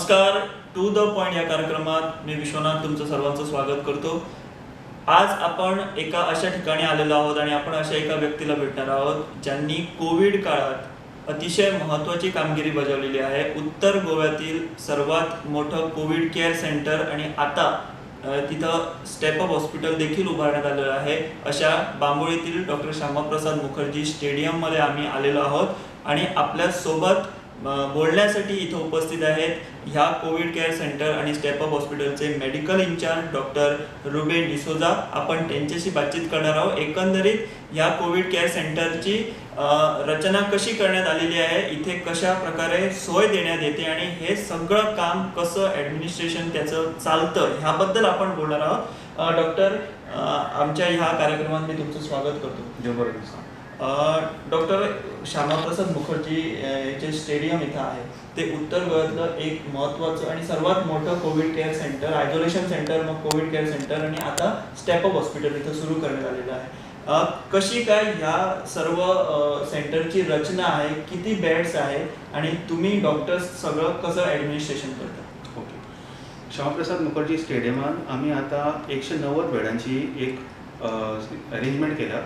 नमस्कार. To the point या कार्यक्रमात मी विश्वनाथ तुमचं सर्वांचं स्वागत करतो. आज आपण एका अशा ठिकाणी आलेलो आहोत आणि आपण अशा एका व्यक्तीला भेटणार आहोत ज्यांनी कोविड काळात अतिशय महत्त्वाची कामगिरी बजावलेली आहे. उत्तर गोव्यातील सर्वात मोठं कोविड केअर सेंटर आणि आता तिथं स्टेप अप हॉस्पिटल देखील उभारण्यात आलेलं आहे. अशा बांबोळीतील डॉक्टर श्यामाप्रसाद मुखर्जी स्टेडियममध्ये आम्ही आलेलो आहोत आणि आपल्यासोबत बोलण्यासाठी इथं उपस्थित आहेत ह्या कोविड केअर सेंटर आणि स्टेप अप हॉस्पिटलचे medical incharge doctor Ruben D'Souza. आपण त्यांच्याशी बातचीत करणार आहोत. एकंदरीत ह्या कोविड केअर सेंटरची रचना कशी करण्यात आलेली आहे, इथे कशा प्रकारे सोय देण्यात येते आणि हे सगळं काम कसं ॲडमिनिस्ट्रेशन त्याचं चालतं ह्याबद्दल आपण बोलणार आहोत. डॉक्टर, आमच्या ह्या कार्यक्रमात मी तुमचं स्वागत करतो. डॉक्टर श्यामाप्रसाद मुखर्जी जे स्टेडियम इथं आहे ते उत्तर गोव्यातलं एक महत्त्वाचं आणि सर्वात मोठं Covid care centre, isolation centre, मग कोविड केअर सेंटर आणि आता स्टेप अप हॉस्पिटल इथं सुरू करण्यात आलेलं आहे. कशी काय ह्या सर्व सेंटरची रचना आहे, किती बेड्स आहे आणि तुम्ही डॉक्टर्स सगळं कसं ॲडमिनिस्ट्रेशन करता? ओके. श्यामाप्रसाद मुखर्जी स्टेडियमात आम्ही आता 190 बेडांची एक अरेंजमेंट केला,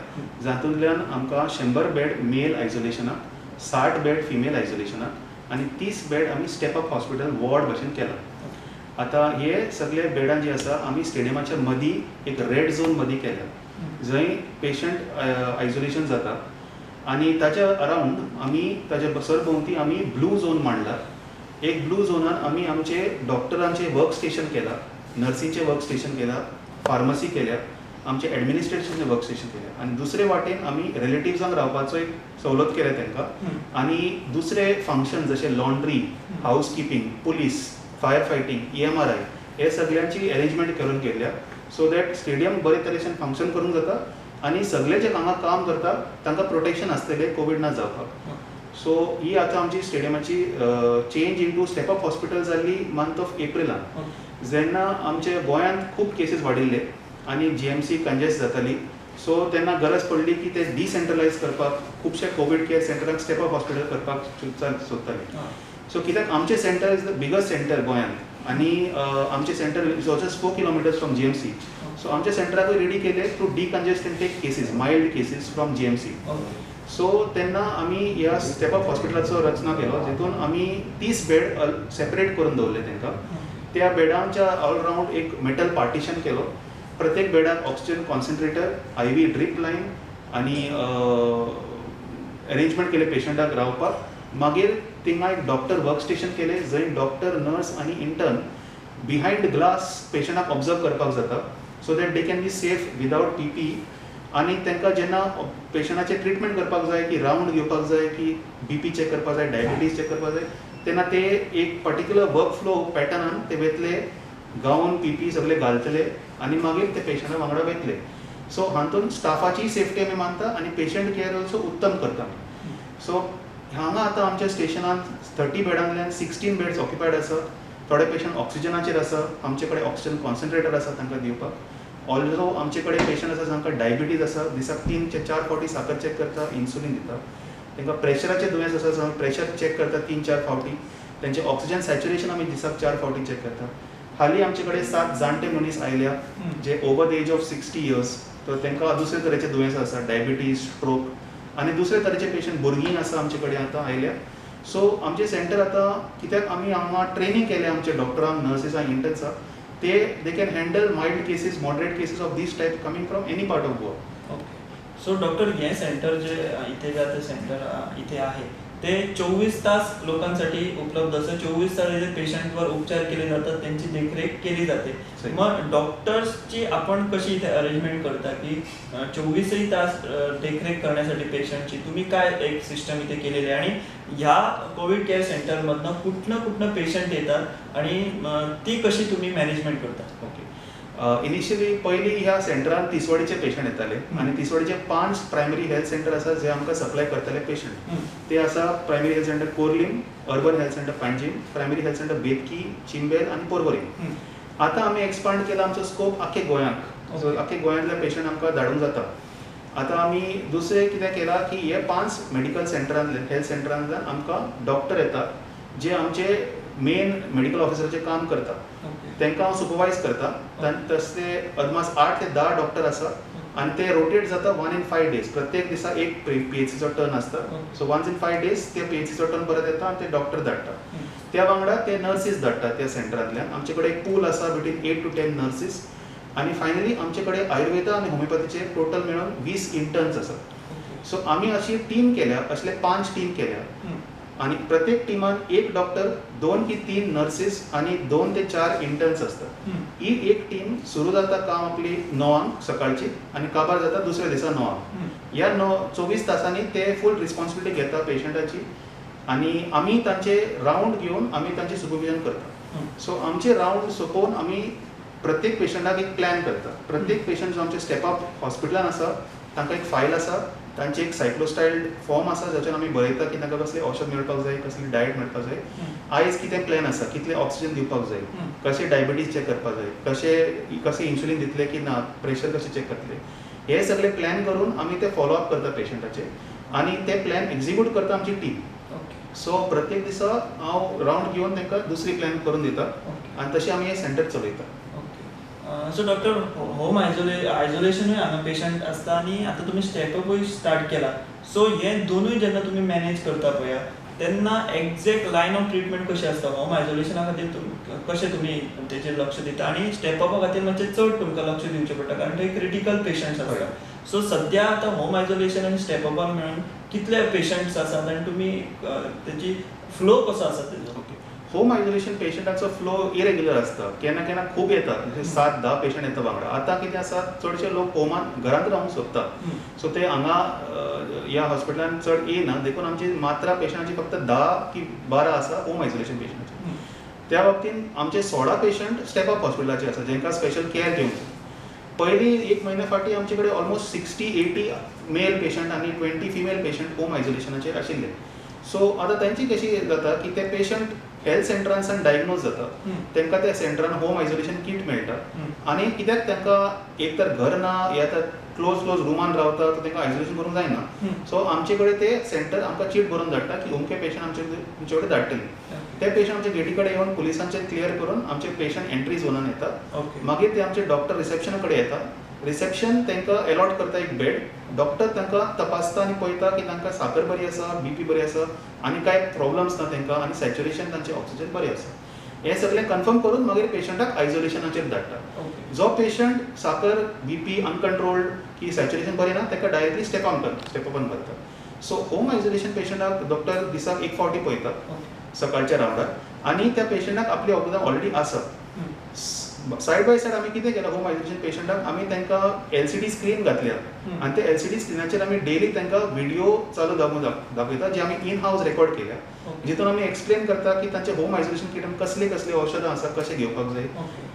जातूंतल्यान आमकां 100 बेड मेल आयसोलेशनाक, 60 बेड फिमेल आयसोलेशनाक आनी 30 बेड आमी स्टेप अप हॉस्पिटल वॉर्ड भशेन केला. आता हे सगळे बेडां जी आसा आमी स्टेडियमाच्या मदीं एक रेड झोन मदीं केल्या, जंय पेशंट आयसोलेशन जाता आनी ताच्या अरावंड आमी ताच्या सरभोंवती आमी ब्लू झोन मांडला. एक ब्लू झोनान आमी आमचे डॉक्टरांचे वर्क स्टेशन केला, नर्सींचे वर्क स्टेशन केला, फार्मसी केल्या, आमचे ॲडमिनिस्ट्रेशनचे वर्क स्टेशन केले आनी दुसरे वाटेन आमी रिलेटिव्जांक रावपाचो एक सवलत केल्या तांकां आनी दुसरे फंक्शन जशे laundry, house keeping, police, fire fighting, EMRI हे सगळ्यांची अरेंजमेंट करून केल्या, सो दॅट स्टेडियम बरे तरेच्यान फंक्शन करूंक जाता आनी सगळे जे हांगा काम करता तांकां प्रोटेक्शन आसतलें कोवीड ना जावपाक. सो ही आतां आमची स्टेडियमाची change into step up hospital जाल्ली मंथ ऑफ एप्रिलान, जेन्ना आमचे गोंयांत खूब केसीस वाडिल्ले आनी GMC कंजेस्ट जाताली. सो तेन्ना गरज पडली की ते डिसेंट्रलायज करपाक खुबशे कोविड केअर सेंटराक स्टेप अप हॉस्पिटल करपाक सोदताले. सो कित्याक आमचे centre is the biggest centre गोंयांत आनी आमचे centre is also 4 kilometres from GMC. So आमच्या सेंटराकूय रेडी केले to decongest and take cases, mild cases from GMC. So तेन्ना आमी ह्या स्टेप अप हॉस्पिटलाचो रचना केलो, जितून आमी 30 बेड सेपरेट करून दवरले तांकां. त्या बेडांच्या ऑलरावंड एक मेटल पार्टिशन केलो, प्रत्येक बेडाक oxygen concentrator, IV drip line आनी अरेंजमेंट केले पेशंटाक रावपाक. मागीर थिंगा एक डॉक्टर वर्क स्टेशन केले, जंय डॉक्टर, नर्स आनी इंटर्न बिहायंड ग्लास पेशंटाक ऑब्जर्व करपाक जाता, so that they can be safe without PPE. आनी तांकां जेन्ना पेशंटाचें ट्रिटमेंट करपाक जाय, की रावंड घेवपाक जाय, की BP चॅक करपाक जाय, डायबिटीज चॅक करपाक जाय, तेन्ना ते एक पर्टिक्युलर वर्क फ्लो पॅटर्नान ते वेतले, गाऊन PPE सगळे घालतले आनी मागीर ते पेशंटा वांगडा वेतले. सो हातूंत स्टाफाची सेफ्टी आमी मानता आनी पेशंट केअर ऑल्सो उत्तम करता. सो हांगा आतां आमच्या स्टेशनान 30 बेडांतल्यान 16 बेड्स ऑक्युपायड आसा. थोडे पेशंट ऑक्सिजनाचेर आसा, आमचे कडेन ऑक्सिजन कॉन्सन्ट्रेटर आसा तांकां दिवपाक. ऑल्सो आमचे कडेन पेशंट आसा जांकां डायबिटीज आसा, दिसाक 3 ते 4 फावटी साकर चॅक करता, इन्सुलीन दिता. तांकां प्रेशराचें दुयेंस आसा जाल्यार प्रेशर चॅक करता 3-4 फावटी. तेंचे ऑक्सिजन सॅच्युरेशन आमी दिसाक 4 फावटी चॅक करता. हालीं आमचे कडेन 7 जाणटे मनीस आयल्या जे over the age of 60 years, तर तांकां दुसरे तरेचे दुयेंस आसा, डायबिटीज, स्ट्रोक आनी दुसरे तरेचे पेशंट, भुरगीं आसा आमचे कडेन आतां आयल्या. सो आमचे सेंटर आतां कित्याक आमी हांगा ट्रेनिंग केलें आमचे डॉक्टरांक, नर्सीसांक, इंटर्न्सांक, they can handle mild cases, moderate cases of these type coming from any part of Goa. Okay. So doctor, हे सेंटर जे इथे जे सेंटर इथे आहे ते 24 तास लोकांसाठी उपलब्ध असं, 24 तास जे पेशंटवर उपचार केले जातात, त्यांची देखरेख केली जाते. मग डॉक्टर्सची आपण कशी इथे अरेंजमेंट करता की 24 तास देखरेख करण्यासाठी पेशंटची तुम्ही काय एक सिस्टम इथे केलेली आहे आणि ह्या कोविड केअर सेंटरमधनं कुठनं पेशंट येतात आणि ती कशी तुम्ही मॅनेजमेंट करता? ओके. इनिशियली पयलीं ह्या सेंटरान तिसवाडीचे पेशंट येताले आनी तिसवाडीचे 5 प्रायमरी हेल्थ सेंटर आसा जे आमकां सप्लाय करताले पेशंट. ते आसा primary health centre Corlim, urban health centre Panjim, primary health centre Betki, Chimbel आनी पोरवोरीम. आतां आमी एक्सपांड केला आमचो स्कोप आख्खे गोंयांक, सो आख्खे गोंयांतले पेशंट आमकां धाडूंक जाता. आतां आमी दुसरें कितें केलां की हे 5 मेडिकल सेंटरांतले, हेल्थ सेंटरांतल्यान आमकां डॉक्टर येतात जे आमचे मेन मेडिकल ऑफिसराचें काम करता तांकां हांव सुपरवायज करता. तसले अदमास 8 ते 10 डॉक्टर आसा आनी ते रोटेट जाता 1 in 5 days. प्रत्येक दिसा एक PHCचो टर्न आसता. सो 1 in 5 days ते PHCचो टर्न परत येता आनी ते डॉक्टर धाडटा. त्या वांगडा ते नर्सीस धाडटा त्या सेंटरांतल्यान. आमचे कडेन एक पूल आसा बिटवीन 8 to 10 नर्सीस आनी फायनली आमचे कडेन आयुर्वेदा आनी होमिओपॅथीचे टोटल मेळून 20 इंटर्न्स आसात. सो आमी अशी टीम केल्या, असले 5 टीम केल्या आणि प्रत्येक टीमान एक डॉक्टर, 2 की 3 नर्सीस आणि 2 ते 4 इंटर्न्स असतात. ही एक टीम सुरू जाता काम आपली 9 सकाळची आणि काबार जाता दुसऱ्या दिसा 9. या 24 तासांनी ते फूल रिस्पॉन्सिबिलिटी घेता पेशंटाची आणि आमी तांचे राऊंड घेऊन आमी तांचे सुपरविजन करता. सो आमचे राऊंड सोंपोवन आमी प्रत्येक पेशंटाक एक प्लॅन करता. प्रत्येक पेशंट जो आमचे स्टेप अप हॉस्पिटलान आसा तांकां एक फायल आसा, तांचे एक सायक्लोस्टायल फॉर्म आसा जातून आमी बरयता की तांकां कसलें औषध मेळपाक जाय, कसली डायट मेळपाक जाय, आयज कितें प्लॅन आसा, कितलें ऑक्सिजन दिवपाक जाय, कशें डायबिटीज चॅक करपाक जाय, कशें इन्सुलीन दितले की ना, प्रेशर कशें चॅक करतले, हे सगळे प्लॅन करून आमी ते फॉलो अप करता पेशंटाचे आनी ते प्लॅन एक्झिक्यूट करता आमची टीम. सो प्रत्येक दिसा हांव राऊंड घेवन तांकां दुसरी प्लॅन करून दिता आनी तशें आमी हें सेंटर चलयता. सो डॉक्टर, होम आयसोलेशनूय हांगा पेशंट आसता आनी आतां तुमी स्टेपअपूय स्टार्ट केला. सो हे दोनूय जेन्ना तुमी मॅनेज करता पळया तेन्ना एक्झॅक्ट लायन ऑफ ट्रिटमेंट कशी आसता? होम आयसोलेशना खातीर कशें तुमी तेचेर लक्ष दिता आनी स्टेपअपा खातीर मातशें चड तुमकां लक्ष दिवचें पडटा कारण थंय क्रिटिकल पेशंट्स आसता. सो सद्या आतां होम आयसोलेशन आनी स्टेपअपाक मेळून कितले पेशंट्स आसात आनी तुमी तेची फ्लो कसो आसा तेजो? होम आयसोलेशन पेशंटाचो फ्लो इरेग्युलर आसता. केन्ना केन्ना खूब येतात, 7-10 पेशंट येता वांगडा. आतां कितें आसा, चडशे लोक होमान घरांत रावंक सोदता. सो ते हांगा ह्या हॉस्पिटलान चड येयना, देखून आमची मात्रा पेशंटाची फक्त 10 की 12 आसा होम आयसोलेशन पेशंटाची. त्या बाबतींत आमचे 16 पेशंट स्टेप अप हॉस्पिटलाचे आसा जेंकां स्पेशल केअर घेवंक जाय. पयलीं 1 म्हयन्या फाटीं आमचे कडेन ऑलमोस्ट 60-80 मेल पेशंट आनी 20 फिमेल पेशंट होम आयसोलेशनाचेर आशिल्ले. सो आतां तांची कशी जाता की ते पेशंट हेल्थ सेंटरांसान डायग्नोज जाता, तांकां त्या सेंटरान होम आयसोलेशन किट मेळटा आनी कित्याक तांकां एक तर घर ना या तर क्लोज रुमान रावता तर तांकां आयसोलेशन करूंक जायना. सो आमचे कडेन ते सेंटर आमकां चीट बरोवन धाडटा की अमके पेशंट आमचे कडेन धाडटले. ते पेशंट आमच्या गेटी कडेन येवन पुलिसांचे क्लियर करून आमचे पेशंट एंट्री झोनान येता. मागीर ते आमचे डॉक्टर रिसेप्शना कडेन येता. रिसेप्शन तांकां अलॉट करता एक बेड. डॉक्टर तांकां तपासता आनी पळयता की तांकां साकर बरी आसा, BP बरी आसा आनी कांय प्रॉब्लम्स ना तांकां आनी सॅच्युरेशन तांचें ऑक्सिजन बरें आसा. हें सगळें कन्फर्म करून मागीर पेशंटाक आयसोलेशनाचेर धाडटा. जो पेशंट साकर BP अनकंट्रोल्ड की सॅच्युरेशन बरें ना ताका डायरेक्टली स्टेपअपान करता. सो होम आयसोलेशन पेशंटाक डॉक्टर दिसाक एक फावटी पळयता सकाळच्या रावंडार आनी त्या पेशंटाक आपली ऑक्सिजन ऑलरेडी आसा. सायड बाय सायड आमी कितें केलां, होम आयसोलेशन पेशंटाक आमी तांकां LCD स्क्रीन घातल्या आनी त्या LCD स्क्रिनाचेर आमी डेली तांकां व्हिडिओ चालू दाखयता जे आमी इन हावस रेकॉर्ड केल्या. जितून आमी एक्सप्लेन करता की तांचे होम आयसोलेशन किटान कसली कसली औषधां आसा, कशें घेवपाक जाय,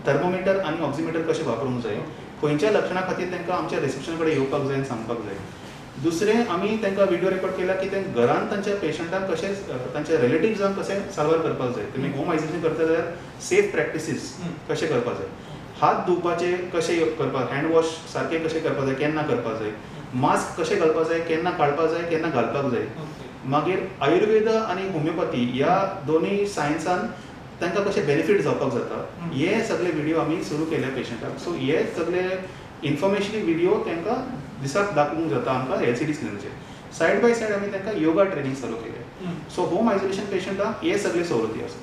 थर्मोमिटर आनी ऑक्सिमिटर कशें वापरूंक जाय, खंयच्या लक्षणां खातीर तांकां आमच्या रिसेप्शना कडेन येवपाक जाय आनी सांगपाक जाय. दुसरें आमी तांकां व्हिडिओ रेकॉर्ड केला की ते घरांत तांच्या पेशंटाक कशें तांच्या रिलेटिव्जांक कशें सारवार करपाक जाय. तुमी होम आयसोलेशन करता जाल्यार सेफ प्रॅक्टिसीस कशें करपाक जाय, हात धुवपाचे कशें करपाक, हँड वॉश सारके कशें करपाक जाय, केन्ना करपाक जाय, मास्क कशें घालपाक जाय, केन्ना काडपाक जाय, केन्ना घालपाक जाय. मागीर आयुर्वेदा आनी होमिओपॅथी ह्या दोनूय सायन्सान तांकां कशें बेनिफीट जावपाक जाता, हे सगळे व्हिडिओ आमी सुरू केल्या पेशंटाक. सो हे सगळे इन्फॉर्मेशन व्हिडिओ तांकां दिसाक दाखोवंक जाता आमकां LCD स्क्रिनाचेर. सायड बाय सायड आमी तांकां योगा ट्रेनींग चालू केलें. सो होम आयसोलेशन पेशंटाक हे सगळे सवलती आसा.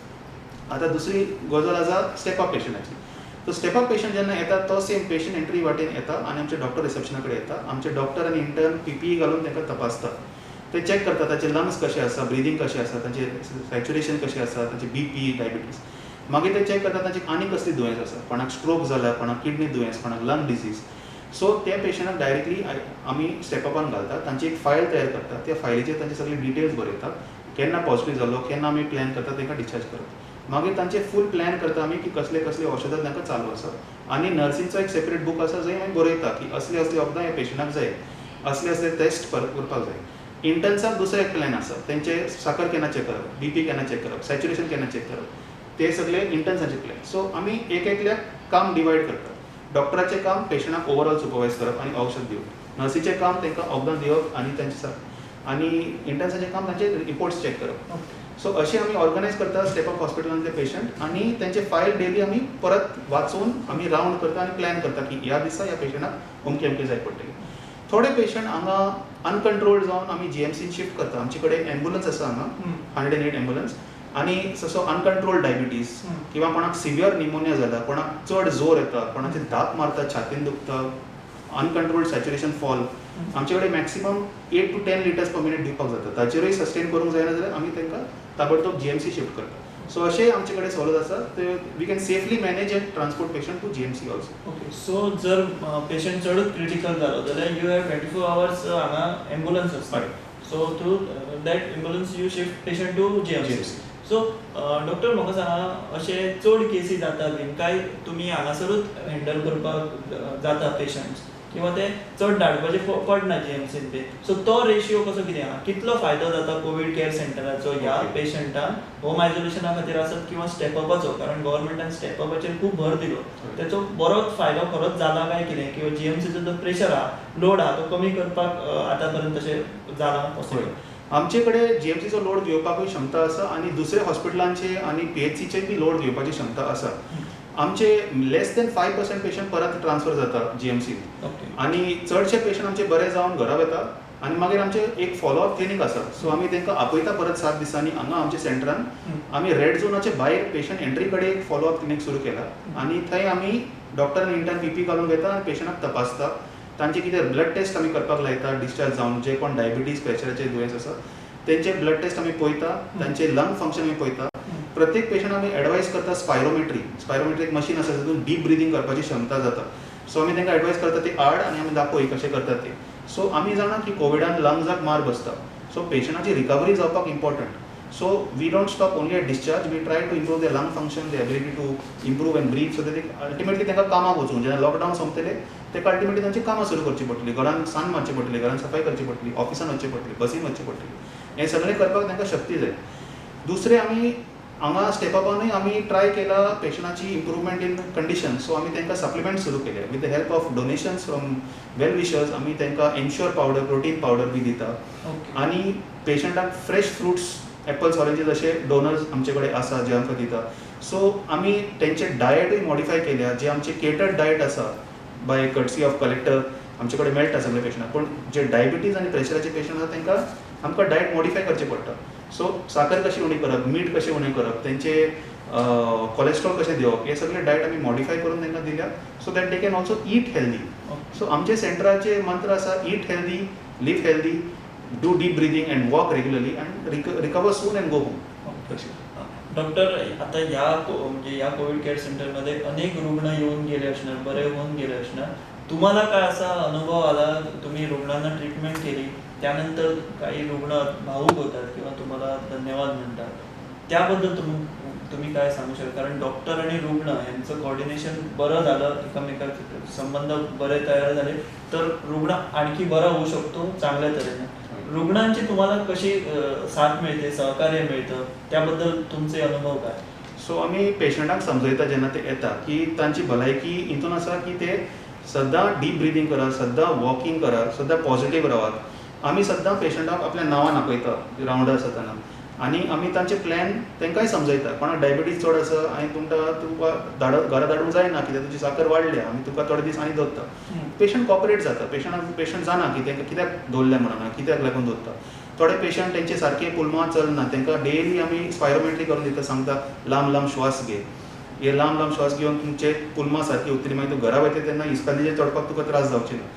आतां दुसरी गजाल आसा स्टेप अप पेशंटाची. तो स्टेप अप पेशंट जेन्ना येता तो सेम पेशंट एंट्री वाटेन येता आनी आमचे डॉक्टर रिसेप्शना कडेन येता. आमचे डॉक्टर आनी इंटर्न PPE घालून तांकां तपासता. ते चॅक करता ताचे लंग्स कशें आसा, ब्रिदींग कशें आसा, तांचे सॅच्युरेशन कशें आसा, तांचे BP, डायबिटीज. मागीर ते चॅक करता तांची आनी कसली दुयेंस आसा, कोणाक स्ट्रोक जाला, कोणाक किडनी दुयेंस, कोणाक लंग डिजीज. सो त्या पेशंटाक डायरेक्टली आमी स्टेपअपान घालता. तांची एक फायल तयार करता. त्या फायलीचेर तांचे सगळे डिटेल्स बरयतात, केन्ना पॉझिटीव जालो, केन्ना आमी प्लॅन करता तांकां डिस्चार्ज करता. मागीर तांचे फूल प्लॅन करता आमी की कसले कसले औषधां तांकां चालू आसा आनी नर्सींचो एक सेपरेट बूक आसा जंय आमी बरयता की असली असली वखदां ह्या पेशंटाक जाय, असले असले टेस्ट करपाक जाय. इंटर्न्साक दुसरो एक प्लॅन आसा, तेंचे साकर केन्ना चॅक करप, BP केन्ना चॅक करप, सॅच्युरेशन केन्ना चॅक करप, ते सगळे इंटर्न्साचे प्लॅन. सो आमी एक एकल्याक काम डिवायड करता. डॉक्टराचें काम पेशंटाक ओवरऑल सुपरवायज करप आनी औषध दिवप. नर्सीचें काम तांकां वखदां दिवप आनी तांचे आनी इंटर्न्साचें काम तांचे रिपोर्ट्स चॅक करप. सो अशी आमी ऑर्गनायज करता स्टेप अप हॉस्पिटलांतले पेशंट आनी त्यांचे फायल डेली आमी परत वाचून आमी रावंड करता आनी प्लॅन करता की ह्या दिसा ह्या पेशंटाक अमके अमके जाय पडटली. थोडे पेशंट हांगा अनकंट्रोल्ड जावन आमी जीएमसीन शिफ्ट करता. आमचे कडेन एम्बुलन्स आसा हांगा 108 एम्बुलन्स आनी जसो अनकंट्रोल्ड डायबिटीज किंवा कोणाक सिवियर निमोनिया जाला, कोणाक चड जोर येता, कोणाचे दात मारता, छातीन दुखता, अनकंट्रोल्ड सॅच्युरेशन फॉल, आमचे कडेन maximum 8 to 10 litres per minute दिवपाक जाता. ताचेरूय सस्टेन करूंक जायना जाल्यार आमी तांकां ताबडतोब जीएमसी शिफ्ट करता. सो अशें आमचे कडेन सवलत आसा. We can safely manage and transport patient to GMC also. Okay. So जर पेशंट चडूच क्रिटिकल जालो जाल्यार यू हॅव 24 hours हांगा एम्बुलन्स आसता. So through that ambulance you shift patient to GMC. So doctor म्हाका सांगा, अशें चड केसी जाता बीन काय तुमी हांगासरूच हँडल करपाक जाता पेशंट्स, किंवा ते चड धाडपाचे पडना जीएमसीन ते. सो तो रेशियो कसो कितें आहा? कितलो फायदो जाता कोवीड केअर सेंटराचो ह्या पेशंटांक होम आयसोलेशना खातीर आसत किंवा स्टेप अपाचो? कारण गव्हर्नमेंटान स्टेप अपाचेर खूब भर दिलो. त्याचो बरोच फायदो खरोच जाला काय कितें? किंवा जीएमसीचो जो प्रेशर आहा, लोड आहा, तो कमी करपाक आतां पर्यंत तशें जाला पॉसिबल? आमचे कडेन जीएमसीचो लोड घेवपाकूय क्षमता आसा आनी दुसऱ्या हॉस्पिटलांचे आनी पीएचसीचे बी लोड घेवपाची क्षमता आसा. आमचे लेस दॅन 5% पेशंट परत ट्रान्सफर जाता जीएमसीन. आनी चडशे पेशंट आमचे बरे जावन घरा वता आनी मागीर आमचे एक फॉलोअप क्लिनीक आसा. सो आमी तांकां आपयता परत 7 दिसांनी हांगा आमच्या सेंटरान. आमी रेड झोनाचे भायर पेशंट एंट्री कडेन एक फॉलोअप क्लिनीक सुरू केला आनी थंय आमी डॉक्टरान इंटर्न पीपी घालून घेता आनी पेशंटाक तपासता. तांचे कितें ब्लड टेस्ट आमी करपाक लायता डिस्चार्ज जावन. जे कोण डायबिटीज प्रेशराचे दुयेंस आसा तेंचे ब्लड टेस्ट आमी पळयता, तांचे लंग फंक्शन आमी पळयता. प्रत्येक पेशंट आमी एडवायज करता स्पायरोमेट्री एक मशीन आसा जातून डीप ब्रिदींग करपाची क्षमता जाता. सो आमी तांकां एडवायज करता ते हाड आनी आमी दाखय कशें करतात ते. सो आमी जाणा की कोविडान लंग्साक मार बसता. सो पेशंटाची रिकवरी जावपाक important. So we don't stop only at discharge. We try to improve the lung function, the ability to improve and breathe, so that ultimately तांकां कामाक वचूंक. जेन्ना लॉकडावन सोंपतले ताका अल्टिमेटली तांची कामां सुरू करची पडटली. घरान सान मारची पडटली, घरान सफाई करची पडटली, ऑफिसान वचचें पडटली, बसीन वचचें पडटली. हें सगळें करपाक तांकां शक्ती जाय. दुसरें आमी हांगा स्टेप अपानूय आमी ट्राय केला पेशंटाची इम्प्रुवमेंट इन कंडिशन. सो आमी तांकां सप्लिमेंट सुरू केले with the help of donations from well wishers. आमी तांकां एन्श्योर पावडर, प्रोटीन पावडर बी दिता. आनी पेशंटाक फ्रेश फ्रुट्स, एप्पल्स, ऑरेंजीस अशे डोनर्स आमचे कडेन आसा जे आमकां दिता. सो आमी तेंचे डायटूय मॉडिफाय केल्या. जे आमचे केटर्ड डायट आसा बाय कर्टसी ऑफ कलेक्टर आमचे कडेन मेळटा सगळे पेशंटाक. पूण जे डायबिटीज आनी प्रेशराचे पेशंट आसा तांकां आमकां डायट मॉडिफाय करचें पडटा. सो साखर कशी उणी करप, मीठ कशें उणें करप, तेंचे कोलेस्ट्रॉल कशें दिवप, हे सगळे डायट आमी मॉडिफाय करून तांकां दिल्या so that they can also eat healthy. So आमचे सेंटराचे मंत्र आसा eat healthy, live healthy, do deep breathing and walk regularly and recover soon and go home. Doctor, आता या कोविड केअर सेंटरमध्ये अनेक रुग्ण येऊन गेले असणार, बरे होऊन गेले असणार. तुम्हाला काय असा अनुभव आला? तुम्ही रुग्णांना ट्रीटमेंट केली, त्यानंतर काही रुग्ण भावूक होतात किंवा तुम्हाला धन्यवाद म्हणतात, त्याबद्दल तुम्ही काय सांगू शकता? कारण डॉक्टर आणि रुग्ण यांचं कोऑर्डिनेशन बरं झालं, एकमेकांचे संबंध बरे तयार झाले तर रुग्ण आणखी बरा होऊ शकतो चांगल्या तऱ्हेने. रुग्णांची तुम्हाला कशी साथ मिळते, सहकार्य मिळतं, त्याबद्दल तुमचे अनुभव काय? सो आमी पेशंटाक समजयता जेन्ना ते येता की तांची भलायकी हितून आसा की ते सद्दां डीप ब्रिदींग करात, सद्दां वॉकिंग करात, सद्दां पॉझिटिव्ह रावात. आमी सद्दां पेशंटाक आपल्या नांवान आपयता रावंडार आसतना आनी आमी तांचे प्लॅन तांकांय समजयता. कोणाक डायबिटीज चड आसा आनी तुका घरा धाडूंक जायना कित्याक तुजी साखर वाडल्या, आमी तुका थोडे दीस आनी दवरता. पेशंट कॉपरेट जाता. पेशंट जाणा की तांकां कित्याक दवरलें म्हणून, कित्याक लागून दवरता. थोडे पेशंट तेंचे सारके पुलमां चलना, तांकां डेली आमी स्पायरोमेट्री करून दिता, सांगता लांब लांब श्वास घे. हे लांब लांब श्वास घेवन तुमचे पुलमां सारकी उरतली, मागीर तूं घरा वयता तेन्ना इस्कालीचेर चडपाक तुका त्रास जावचे ना.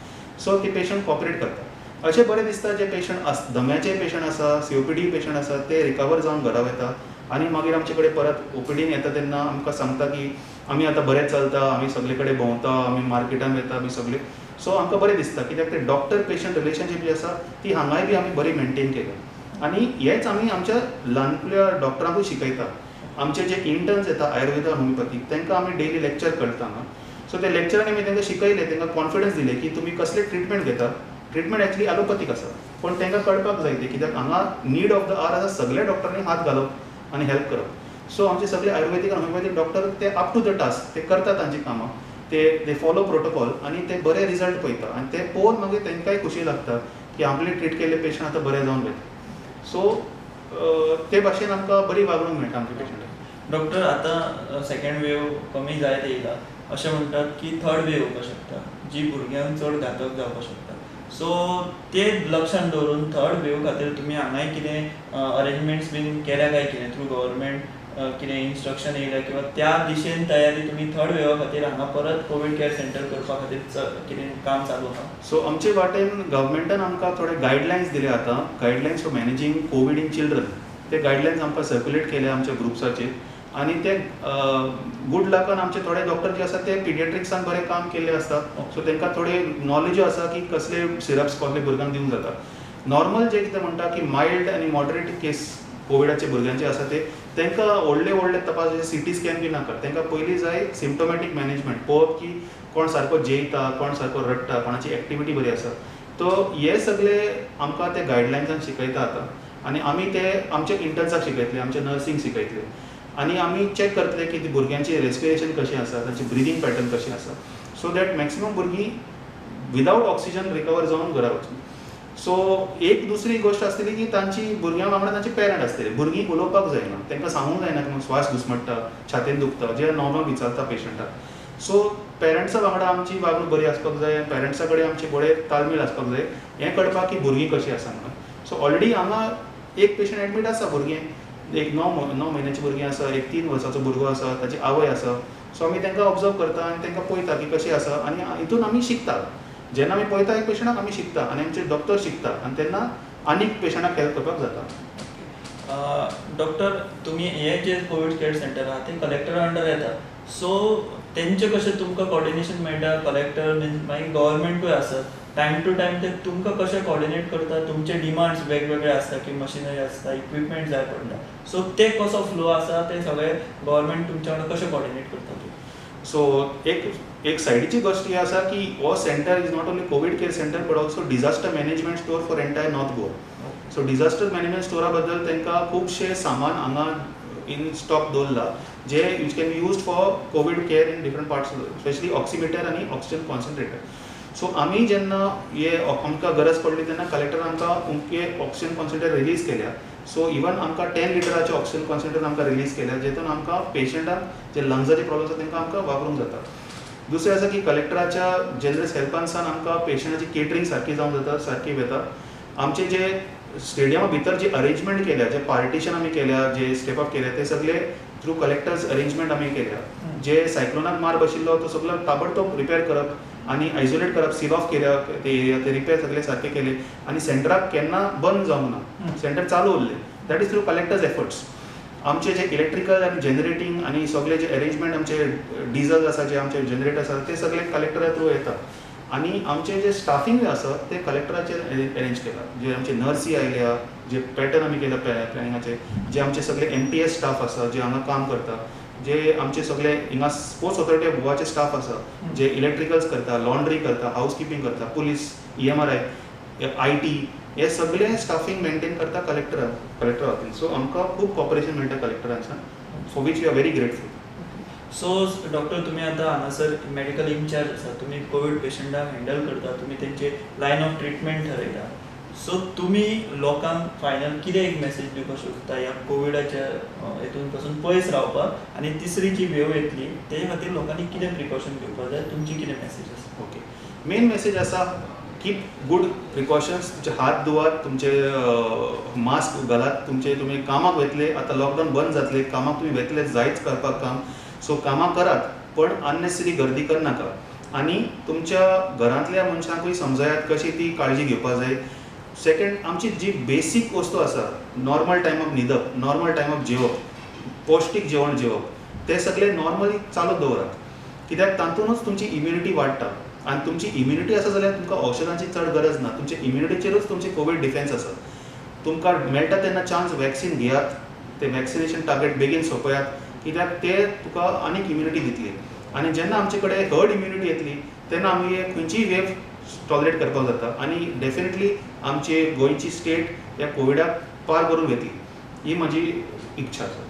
सो ती पेशंट कॉपरेट करता. अशें बरें दिसता जे पेशंट दम्याचे पेशंट आसा, सीओपीडी पेशंट आसा, ते रिकवर जावन घरा वता आनी मागीर आमचे कडेन परत ओपीडीन येता तेन्ना आमकां सांगता की आमी आतां बरें चलता, आमी सगळे कडेन भोंवता, आमी मार्केटान वयता आमी सगळे. सो आमकां बरें दिसता कित्याक ते डॉक्टर पेशंट रिलेशनशीप जी आसा ती हांगाय बी आमी बरी मेंटेन केल्या. आनी हेच आमी आमच्या ल्हानल्या डॉक्टरांकूय शिकयता. आमचे जे इंटर्न्स येता आयुर्वेदा होमिओपॅथीक तांकां आमी डेली लेक्चर करता हांगा. सो ते लेक्चरांनी आमी तांकां शिकयलें, तांकां कॉन्फिडन्स दिले की तुमी कसले ट्रिटमेंट घेता. ट्रिटमेंट एक्चुअली ॲलोपॅथीक आसा पण तांकां कळपाक जाय ते कित्याक हांगा नीड ऑफ द आर आसा सगळ्या डॉक्टरांनी हात घालप आनी हेल्प करप. सो आमचे सगळे आयुर्वेदीक आनी होमिओपॅथीक डॉक्टर ते अप टू द टास्क, ते करतात तांची कामां, ते फॉलो प्रोटोकॉल आनी ते बरे रिजल्ट पळयता आनी ते पळोवन मागीर तांकांय खुशी लागता की आपले ट्रीट केल्ले पेशंट आतां बरे जावन वयता. सो ते भाशेन आमकां बरी वागणूक मेळटा आमच्या पेशंटाक. डॉक्टर, आता सेकंड वेव कमी जायत येयला, अशें म्हणटात की थर्ड वेव येवपाक शकता, जी भुरग्यांक चड घातक जावपाक शकता. सो ते लक्षांत दवरून थर्ड वेव खातीर तुमी हांगाय कितें अरेंजमेंट्स बीन केल्या काय कितें थ्रू गव्हर्मेंट कितें इन्स्ट्रक्शन येयल्या किंवा त्या दिशेन तयारी तुमी थर्ड वेवा खातीर हांगा परत कोवीड केअर सेंटर करपा खातीर कितें काम चालू आहा? सो आमचे वाटेन गव्हर्मेंटान आमकां थोडे गायडलायन्स दिले आतां, guidelines for managing Covid in children. ते गायडलायन्स आमकां सर्क्युलेट केले आमच्या ग्रुप्साचेर, आनी ते गूड लकान आमचे थोडे डॉक्टर जे आसा ते पिडियाट्रिक्सान बरें काम केल्ले आसता. सो तांकां थोडे नॉलेज आसा की कसले सिरप्स कसले भुरग्यांक दिवंक जाता. नॉर्मल जे कितें म्हणटा की मायल्ड आनी मॉडरेट केस कोविडाचे भुरग्यांचे आसा ते तांकां व्हडले तपास जे सिटी स्कॅन बी नाका. तांकां पयलीं जाय सिम्पटोमॅटीक मॅनेजमेंट पळोवप की कोण सारको जेयता, कोण सारको रडटा, कोणाची एक्टिविटी बरी आसा. तो हे सगळे आमकां ते गायडलायन्सान शिकयता आतां, आनी आमी ते आमच्या इंटर्न्साक शिकयतले, आमचे नर्सींग शिकयतले, आनी आमी चॅक करतले की भुरग्यांची रेस्पिरेशन कशें आसा, तांची ब्रिदींग पॅटर्न कशें आसा, सो दॅट मॅक्सिमम भुरगीं विदावट ऑक्सिजन रिकवर जावन घरा वचून. सो एक दुसरी गोश्ट आसतली की तांची भुरग्यां वांगडा तांचे पेरंट आसतले. भुरगीं उलोवपाक जायना, तांकां सांगूंक जायना की स्वास घुस्मटटा, छातीन दुखता, जे नॉर्मल विचारता पेशंटाक. सो पेरंट्सा वांगडा आमची वागणूक बरी आसपाक जाय, पेरंट्सा कडेन आमची बरे ताळमेळ आसपाक जाय, हें कळपाक की भुरगीं कशीं आसा म्हणून. सो ऑलरेडी हांगा एक पेशंट एडमीट आसा, भुरगें एक 9 म्हयन्याचें भुरगें आसा, एक 3 वर्साचो भुरगो आसा, ताची आवय आसा. सो आमी तांकां ऑब्जर्व करता आनी तांकां पळयता की कशें आसा, आनी हितून आमी शिकता. जेन्ना आमी पळयता एक पेशंटाक आमी शिकता, आनी आमचे डॉक्टर शिकता, आनी तेन्ना आनीक पेशंटाक हेल्प करपाक जाता. डॉक्टर, तुमी हे जे कोवीड केअर सेंटर आहा ते कलेक्टरा अंडर येता. सो तेंचे कशें तुमकां कॉर्डिनेशन मेळटा? कलेक्टर मीन्स मागीर गव्हर्मेंटूय आसत, टायम टू टायम ते तुमकां कशें कॉर्डिनेट करता? तुमचे डिमांड्स वेगवेगळे आसता की मशिनरी आसता, इक्विपमेंट जाय पडटा, सो ते कसो फ्लो आसा ते सगळे गव्हर्मेंट तुमच्या वांगडा कशें कॉर्डिनेट करता? सो एक सायडीची गोष्ट ही आसा की हो centre is not only covid care centre but also disaster management store for entire north Goa. So disaster management स्टोरा बद्दल तांकां खुबशे सामान हांगा इन स्टॉक दवरला जे which can be used for covid care in different parts, specially oximeter आनी oxygen concentrator. So आमी जेन्ना हे आमकां गरज पडली तेन्ना कलेक्टरान आमकां उमके ऑक्सिजन कॉन्सन्ट्रेटर रिलीज केल्या. सो इवन आमकां 10 लिटराचे ऑक्सिजन कॉन्सन्ट्रेटर आमकां रिलीज केल्या, जेतून आमकां पेशंटाक जे लंग्साचे प्रॉब्लम आसा तांकां आमकां वापरूंक जाता. दुसरें आसा की कलेक्टराच्या जनरस हेल्पान सान आमकां पेशंटाची केटरिंग सारकी जावंक जाता, सारकी वता. आमचे जे स्टेडियमा भितर जे अरेंजमेंट केल्या, जे पार्टिशन आमी केल्या, जे स्टेप अप केल्या, ते सगळे थ्रू कलेक्टर्स अरेंजमेंट आमी केल्या. जे सायक्लोनाक मार बशिल्लो तो सगळो ताबडतोब रिपेर करप आनी आयसोलेट करप, सील ऑफ केल्या ते एरिया, ते रिपेर सगळे सारके केले, आनी सेंटराक केन्ना बंद जावंक ना, सेंटर चालू उरले. That is through collector's efforts. आमचे जे इलेक्ट्रिकल आनी जनरेटींग आनी सगळे जे अरेंजमेंट आमचे डिझल आसा, जे आमचे जनरेटर आसा, ते सगळे कलेक्टरा थ्रू येता. आनी आमचे जे स्टाफींग आसा ते कलेक्टराचे अरेंज केला. जे आमचे नर्सी आयल्या, जे पॅटर्न आमी केला प्लॅनिंगाचे, जे आमचे सगळे MTS स्टाफ आसा जे हांगा काम करता, जे आमचे सगळे हिंगा स्पोर्ट्स ऑथॉरिटी ऑफ गोवाचे स्टाफ आसा जे इलेक्ट्रिकल्स करता, लॉन्ड्री करता, हाऊसकीपिंग करता, पुलीस, EMRI, IT, हे सगळे स्टाफींग मेंटेन करता कलेक्टर वतीन. सो आमकां खूब कॉपरेशन मेळटा कलेक्टरांच्यान, for which we are very grateful. So doctor, तुमी आतां हांगासर मेडिकल इन्चार्ज आसा, तुमी कोवीड पेशंटाक हँडल करता, तुमी तेंचे लायन ऑफ ट्रिटमेंट ठरयता. सो तुमी लोकांक फायनल कितें एक मेसेज दिवपाक सोदता ह्या कोविडाच्या हितून पासून पयस रावपाक, आनी तिसरी जी वेव येतली ते खातीर लोकांनी कितें प्रिकॉशन घेवपाक जाय? तुमची कितें मेसेज आसा? ओके, मेन मेसेज आसा कीप गूड प्रिकॉशन्स. तुमचे हात धुवात, तुमचे मास्क घालात, तुमी कामाक वेतले, आतां लॉकडावन बंद जातले, कामाक तुमी वेतले जायच करपाक काम. सो कामां करात, पण अननेसेसरी गर्दी करनाका. आनी तुमच्या घरांतल्या मनशांकूय समजायात कशी ती काळजी घेवपाक जाय. सेकंड, आमची जी बेसीक वस्तू आसा, नॉर्मल टायमाक न्हिदप, नॉर्मल टायमाक जेवप, पौश्टीक जेवण जेवप, ते सगळे नॉर्मली चालू दवरात. कित्याक तातूंतच तुमची इम्युनिटी वाडटा. आनी तुमची इम्युनिटी आसा जाल्यार तुमकां औषधांची चड गरज ना. तुमचे इम्युनिटीचेरूच तुमची कोवीड डिफेन्स आसा. तुमकां मेळटा तेन्ना चान्स वॅक्सीन घेयात, ते वॅक्सिनेशन टार्गेट बेगीन सोंपयात, कित्याक ते तुका आनीक इम्युनिटी दितली. आनी जेन्ना आमचे कडेन हर्ड इम्युनिटी येतली तेन्ना आमी खंयचीय वेव टॉलरेट करपाक जाता, आनी डेफिनेटली आमची गोंयची स्टेट ह्या कोविडाक पार करून घेतली, ही म्हजी इच्छा आसा.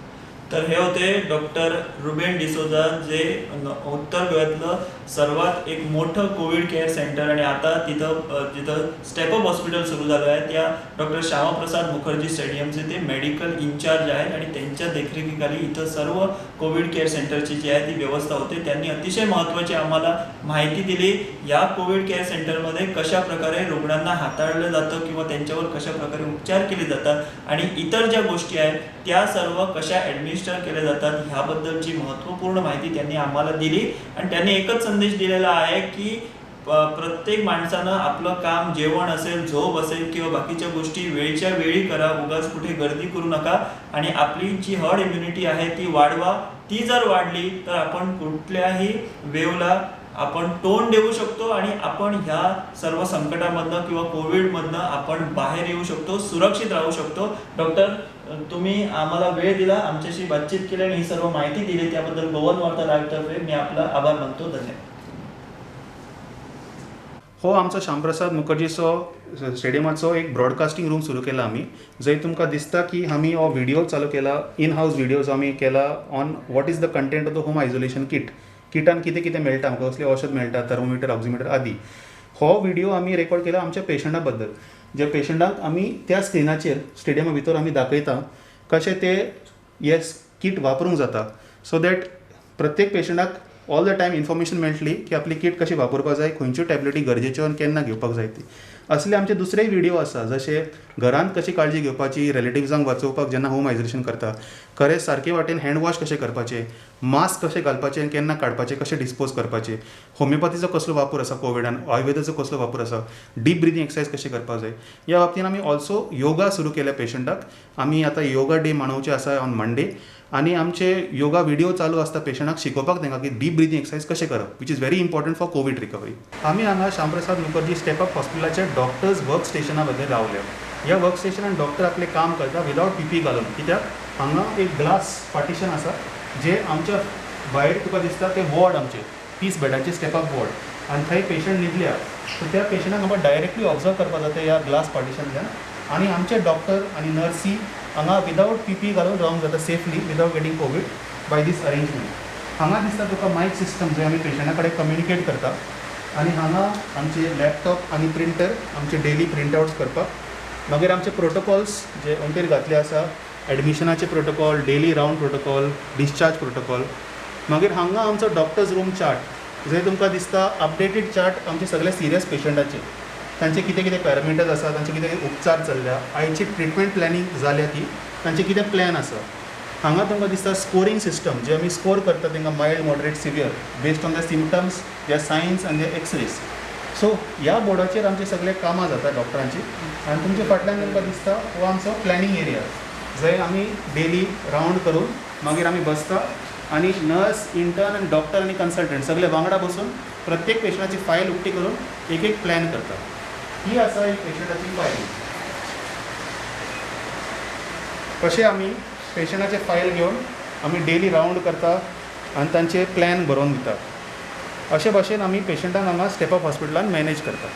तर हे होते डॉक्टर रुबेन डिसोजा, जे उत्तर गोव्यातलो सर्वात एक मोठं कोविड केअर सेंटर आणि आता तिथं स्टेपअप हॉस्पिटल सुरू झालं आहे. त्या डॉक्टर श्यामाप्रसाद मुखर्जी स्टेडियमचे ते मेडिकल इन्चार्ज आहेत आणि त्यांच्या देखरेखीखाली इथं सर्व कोविड केअर सेंटरची जी आहे ती व्यवस्था होते. त्यांनी अतिशय महत्त्वाची आम्हाला माहिती दिली या कोविड केअर सेंटरमध्ये कशा प्रकारे रुग्णांना हाताळलं जातं किंवा त्यांच्यावर कशा प्रकारे उपचार केले जातात आणि इतर ज्या गोष्टी आहेत त्या सर्व कशा ॲडमिनिस्टर केल्या जातात ह्याबद्दलची महत्त्वपूर्ण माहिती त्यांनी आम्हाला दिली. आणि त्यांनी एकच संदेश दिलेला आहे की प्रत्येक माणसानं आपलं काम, जेवण असेल, झोप असेल किंवा बाकीच्या गोष्टी वेळच्या वेळी करा, उगाच कुठे गर्दी करू नका आणि आपली जी हर्ड इम्युनिटी आहे ती वाढवा. ती जर वाढली तर आपण कुठल्याही वेवला आपण तोंड देऊ शकतो आणि आपण ह्या सर्व संकटामधनं किंवा कोविडमधनं आपण बाहेर येऊ शकतो, सुरक्षित राहू शकतो. डॉक्टर, तुम्ही आम्हाला वेळ दिला, आमच्याशी बातचीत केली आणि ही सर्व माहिती दिली त्याबद्दल गोवन वार्ता लाईव्हतर्फे मी आपला आभार मानतो. धन्यवाद. हो, आमचो श्यामप्रसाद मुखर्जीचो स्टेडियमाचो एक ब्रॉडकास्टिंग रूम सुरू केला आमी, जंय तुमकां दिसता की आमी हो व्हिडिओ चालू केला, इन हाऊस व्हिडिओज आमी केला on what is the content of the home isolation kit. किटान कितें कितें मेळटा, आमकां कसलें औषध मेळटा, थर्मोमिटर, ऑक्सिमीटर आदी. हो व्हिडिओ आमी रेकॉर्ड केला आमच्या पेशंटा बद्दल, जे पेशंटांक आमी त्या स्क्रिनाचेर स्टेडियमा भितर आमी दाखयता कशें ते हे किट वापरूंक जाता, सो दॅट प्रत्येक पेशंटाक ऑल द टायम इन्फॉर्मेशन मेळटली की आपली किट कशी वापरपाक जाय, खंयच्यो टॅबलेटी गरजेच्यो आनी केन्ना घेवपाक जाय ती. असले आमचे दुसरेय व्हिडिओ आसा, जशे घरांत कशी काळजी घेवपाची, रिलेटिव्जांक वाचोवपाक जेन्ना होम आयसोलेशन करता, खरें सारके वाटेन हँड वॉश कशें करपाचें, मास्क कशें घालपाचें, केन्ना काडपाचें, कशें डिस्पोज करपाचें, होमिओपॅथीचो कसलो वापर आसा कोविडान, आयुर्वेदाचो कसलो वापर आसा, डीप ब्रिदींग एक्सरसायज कशें करपाक जाय. ह्या बाबतींत आमी ऑल्सो योगा सुरू केल्या पेशंटाक. आमी आतां योगा डे मनोवचे आसा ऑन मंडे आणि आमचे योगा व्हिडिओ चालू आसता पेशंटाक शिकोवपाक तांकां की डीप ब्रिदींग एक्सरसायज कशें करप, which is very important for covid recovery. आमी हांगा श्यामप्रसाद मुखर्जी स्टेपअप हॉस्पिटलाच्या डॉक्टर्स वर्क स्टेशना बद्दल रावल्या. ह्या वर्क स्टेशनान डॉक्टर आपले काम करता विदाउट पीपी घालून, कित्याक हांगा एक ग्लास पार्टिशन आसा जे आमच्या भायर तुका दिसता ते वॉर्ड आमचे 30 बेडाचे स्टेपअप वॉर्ड आनी थंय पेशंट न्हिदल्या सो त्या पेशंटाक आमकां डायरेक्टली ऑब्जर्व करपाक जाता ह्या ग्लास पार्टिशनच्यान. आणि आमचे डॉक्टर आणि नर्सी हांगा विदाउट पीपी घालून रावंक जाता safely without getting covid by these arrangement. हांगा दिसता तुका मायक सिस्टम जंय आमी पेशंटा कडेन कम्युनिकेट करता आणि हांगा आमचे लॅपटॉप आणि प्रिंटर आमचे डेली प्रिंट आउट्स करपाक. मागीर आमचे प्रोटोकॉल्स जे ऑनटेर घातले आसा, एडमिशनाचे protocol, daily round protocol, discharge protocol. मागीर हांगा आमचो डॉक्टर्स रूम चार्ट जंय तुमकां दिसता अपडेटेड चार्ट आमचे सगळे सिरियस पेशंटाचे, तांचे कितें कितें पॅरामिटर्स आसा, तांचे कितें उपचार चल्ल्या, आयची ट्रिटमेंट प्लॅनिंग जाल्या ती, तांचे कितें प्लॅन आसा. हांगा तुमकां दिसता स्कोरींग सिस्टम जे आमी स्कोर करता तांकां mild, moderate, severe based on the symptoms, there science आनी देर एक्सरेज. सो ह्या बोर्डाचेर आमचे सगळे कामां जाता डॉक्टरांची. आनी तुमच्या फाटल्यान तुमकां दिसता हो आमचो प्लॅनिंग एरिया जंय आमी डेली रावंड करून मागीर आमी बसता आणि नर्स, इंटर्न आनी डॉक्टर आनी कन्सल्टंट सगळे वांगडा बसून प्रत्येक पेशंटाची फायल उक्ती करून एक एक प्लॅन करता. ही आसा एक पेशंटाची फायल. कशें आमी पेशंटाचे फायल घेवन आमी डेली रावंड करता आनी तांचे प्लॅन बरोवन दिता. अशे भाशेन आमी पेशंटांक हांगा स्टेपअप हॉस्पिटलान मॅनेज करता.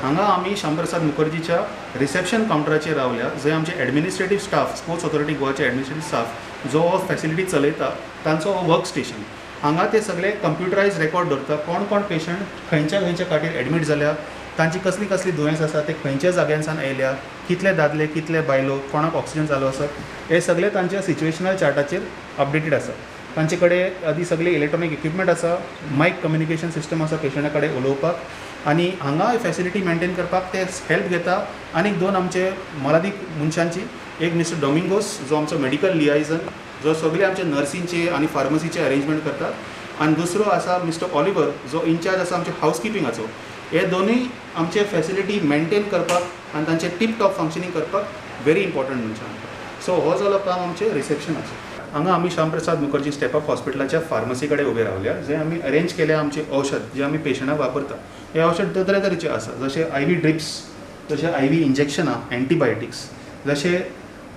हांगा आमी श्यामप्रसाद मुखर्जीच्या रिसेप्शन कावंटराचेर रावल्या जंय आमचे एडमिनिस्ट्रेटीव स्टाफ, स्पोर्ट्स ऑथॉरिटी गोवाचे एडमिनिस्ट्रेटीव स्टाफ जो हो फॅसिलिटी चलयता तांचो हो वर्क स्टेशन. हांगा ते सगळे कंप्युटरायज रेकॉर्ड दवरता कोण कोण पेशंट खंयच्या खातीर एडमीट जाल्या, तांची कसली कसली दुयेंस आसा, ते खंयच्या जाग्यांसान आयल्या, कितले दादले कितले बायलो, कोणाक ऑक्सिजन चालू आसा, हे सगळे तांच्या सिच्युएशनल चार्टाचेर अपडेटेड आसा. तांचे कडेन आदी सगळे इलेक्ट्रॉनीक इक्विपमेंट आसा, मायक कम्युनिकेशन सिस्टम आसा पेशंटा कडेन उलोवपाक. आनी हांगा फॅसिलिटी मेंटेन करपाक ते हेल्प घेता. आनीक दोन आमचे मोलादीक मनशांची, एक मिस्टर डॉमिंगोस जो आमचो मेडिकल लियायझन जो सगळे आमचे नर्सींचे आनी फार्मसीचे अरेंजमेंट करता, आनी दुसरो आसा मिस्टर ऑलिवर जो इन्चार्ज आसा आमचे हावजकिपींगाचो. हे दोनूय आमचे फॅसिलिटी मेंटेन करपाक आनी तांचे टीप टॉप फंक्शनींग करपाक व्हेरी इम्पॉर्टंट मनशां. सो हो जालो काम आमचे रिसेप्शनाचो. हांगा आमी श्यामप्रसाद मुखर्जी स्टेपअप हॉस्पिटलाच्या फार्मसी कडेन उबे रावल्या जंय आमी अरेंज केल्या आमचे औषध जे आमी पेशंटाक वापरता. हे औषध तरेतरेचे आसा, जशे IV ड्रिप्स, जशे IV इंजेक्शनां, एंटीबायोटिक्स, जशे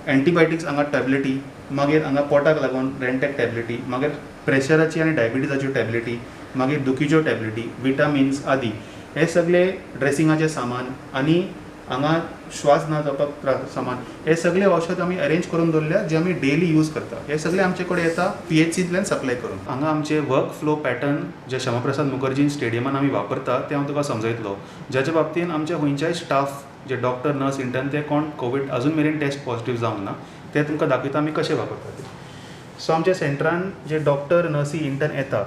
एंटीबायोटिक्स हांगा टॅबलेटी, मागीर हांगा पोटाक लागून रेंटॅक टॅबलेटी, मागीर प्रेशराची आनी डायबिटीजाच्यो टॅबलेटी, मागीर दुखीच्यो टॅबलेटी, विटामिन्स आदी हे सगळे ड्रेसिंगाचे सामान. आनी हांगा श्वास ना जावपाक त्रास सामान हे सगळे औषध आमी अरेंज करून दवरल्या जे आमी डेली यूज करता हे सगळे आमचे कडेन येता PHCंतल्यान सप्लाय करून. हांगा आमचे वर्क फ्लो पॅटर्न जे श्यामाप्रसाद मुखर्जी स्टेडियमान आमी वापरता ते हांव तुका समजयतलो. ज्याच्या बाबतींत आमचे खंयच्याय स्टाफ जे डॉक्टर नर्स इंटर्न ते कोण कोवीड अजून मेरेन टेस्ट पॉझिटिव्ह जावंक ना ते तुमकां दाखयता आमी कशें वापरता ते. सो आमच्या सेंटरान जे डॉक्टर नर्सी इंटर्न येता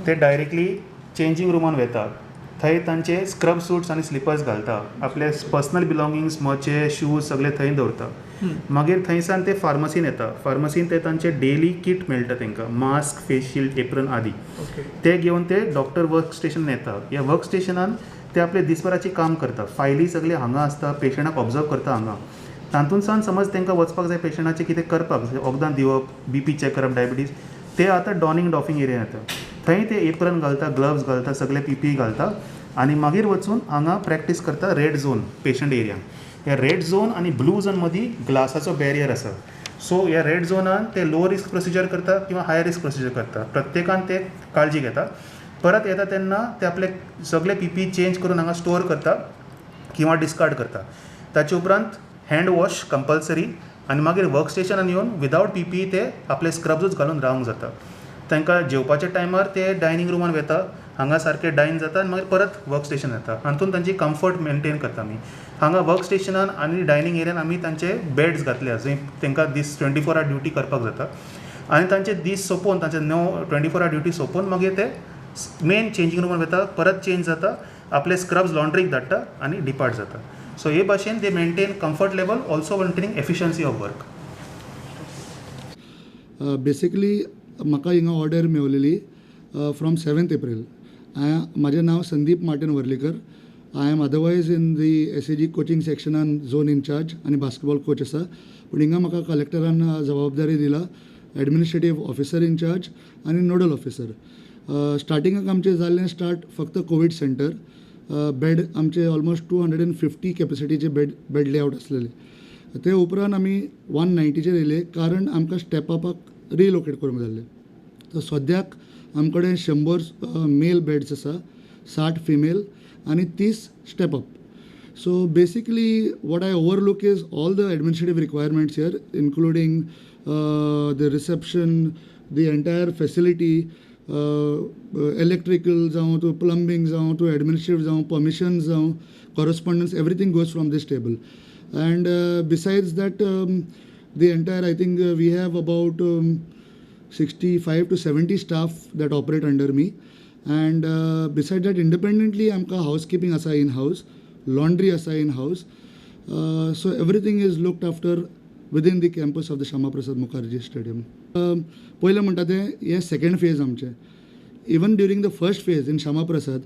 ते डायरेक्टली चेंजिंग रुमान वेतात. थंय तांचे स्क्रब सूट्स आनी स्लिपर्स घालता, आपले पर्सनल बिलॉंगिंग्स मोचे शूज सगळे थंय दवरता. मागीर थंयसान ते फार्मसीन येता. फार्मसीन ते तांचे डेली किट मेळटा तांकां, मास्क, फेस शील्ड, एप्रन आदी. ते घेवन ते डॉक्टर वर्क स्टेशन येता. ह्या वर्क स्टेशनान ते आपले दिसभराची काम करता. फायली सगळे हांगा आसता, पेशंटाक ऑब्जर्व करता हांगा. तातूंत सावन समज तांकां वचपाक जाय पेशंटाचें कितें करपाक, वखदां दिवप, BP चॅक करप, डायबिटीज, ते आतां डॉनिंग डॉफिंग एरिया येता. थंय ते एप्रन घालता, ग्लव्स घालता, सगळे PPE घालता आनी मागीर वचून हांगा प्रॅक्टीस करता रेड झोन पेशंट एरियान. ह्या रेड झोन आनी ब्लू झोन मदीं ग्लासाचो बॅरियर आसा. सो ह्या रेड झोनान ते लो रिस्क प्रोसिजर करता किंवा हाय रिस्क प्रोसिजर करता. प्रत्येकान ते काळजी घेता. परत येता तेन्ना ते आपले सगळे PPE चेंज करून हांगा स्टोर करता किंवा डिस्कार्ड करता. ताचे उपरांत हँड वॉश कंपल्सरी आनी मागीर वर्क स्टेशनान येवन विदावट PPE ते आपले स्क्रब्सूच घालून रावंक जाता. तांकां जेवपाच्या टायमार ते डायनींग रुमान वेता, हांगा सारके डायन जाता आनी मागीर परत वर्क स्टेशन येता. हातूंत तांची कम्फर्ट मेंटेन करता आमी. हांगा वर्क स्टेशनान आनी डायनींग एरियान आमी तांचे बेड्स घातल्या जंय तांकां दीस 24 आवर ड्युटी करपाक जाता. आनी तांचे दीस सोंपोवन तांचे 24 आवर ड्युटी सोंपोवन मागीर ते मेन चेंजिंग रुमान वेता, परत चेंज जाता, आपले स्क्रब्स लॉन्ड्रीक धाडटा आनी डिपार्ट जाता. सो हे भाशेन they maintain comfort level, also maintaining efficiency of work. Basically म्हाका हिंगा ऑर्डर मेवलेली फ्रॉम 7th एप्रील. म्हाजें नांव Sandeep Martin Varlekar. I am otherwise in the SAG coaching सेक्शनान झोन इन्चार्ज आनी बास्केटबॉल कोच आसा. पूण हिंगा म्हाका कलेक्टरान जबाबदारी दिला एडमिनिस्ट्रेटीव ऑफिसर इन्चार्ज आनी नोडल ऑफिसर. स्टार्टिंगाक आमचें जाल्लें स्टार्ट फक्त कोवीड सेंटर. बेड आमचे ऑलमोस्ट 250 कॅपेसिटीचे बेड लेआउट आसलेले. ते उपरांत आमी 190चेर येयले कारण आमकां स्टेप अपाक रिलोकेट करूंक जाल्लें. तर सद्याक आमचे कडेन 100 मेल बेड्स आसा, 60 फिमेल आनी 30 step up. So basically what I overlook is all the administrative requirements here, including the reception, the entire facility, electrical जावं टू प्लंबींग जावं टू एडमिनिस्ट्रेटिव जावं परमिशन्स जावं correspondence, everything goes from this table. And besides that, the entire, I think we have about 65 to 70 staff that operate under me. And besides that, independently, amka housekeeping asa in-house, laundry asa in-house. So everything is looked after within the campus of the Shyama Prasad Mukherjee Stadium. पहिले म्हणटा ते हे second phase आमचे. Even during the first phase in Shyama Prasad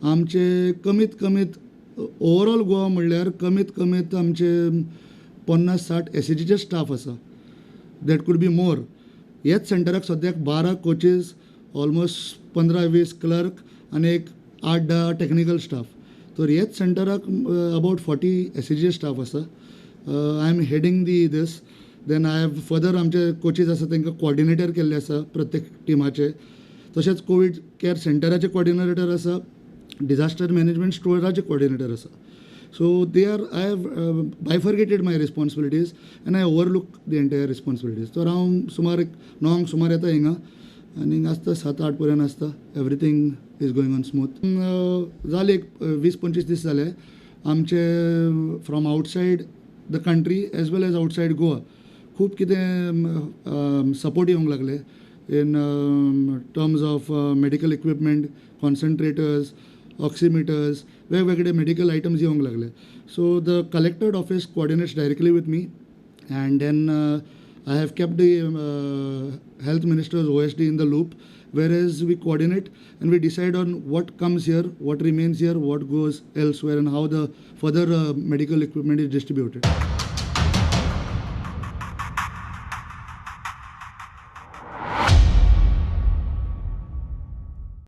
आमचे कमीत कमीत overall Goa म्हणल्यार कमीत कमीत आमचे 50-60 SAGचे स्टाफ आसा. That could be more. ह्याच सेंटराक सद्याक 12 कोचीस, ऑलमोस्ट 15-20 क्लर्क आनी एक 8-10 टेक्निकल स्टाफ. तर ह्याच सेंटराक अबाउट 40 SAG स्टाफ आसा. I am heading this. Then I have further आमचे कोचीस आसा तांकां कॉर्डिनेटर केल्ले आसा प्रत्येक टिमाचे. तशेंच कोवीड केअर सेंटराचे कॉर्डिनेटर आसा, डिजास्टर मॅनेजमेंट स्टोराचे कॉर्डिनेटर आसा. So they are, I have bifurcated my responsibilities and I overlook the entire responsibilities. तर हांव सुमार 9 सुमार येता हिंगा आनी आसता 7-8 पर्यंत आसता. Everything is going on smooth. जाले एक 20-25 दीस जाले आमचे from outside the country as well as outside Goa खूब कितें सपोर्ट येवंक लागले in terms of medical equipment, concentrators, oximeters, वेगवेगळे medical items येवंक लागले. So the collected office coordinates directly with me, and then I have kept the health minister's OSD in the loop, whereas we coordinate and we decide on what comes here, what remains here, what goes elsewhere, and how the further medical equipment is distributed.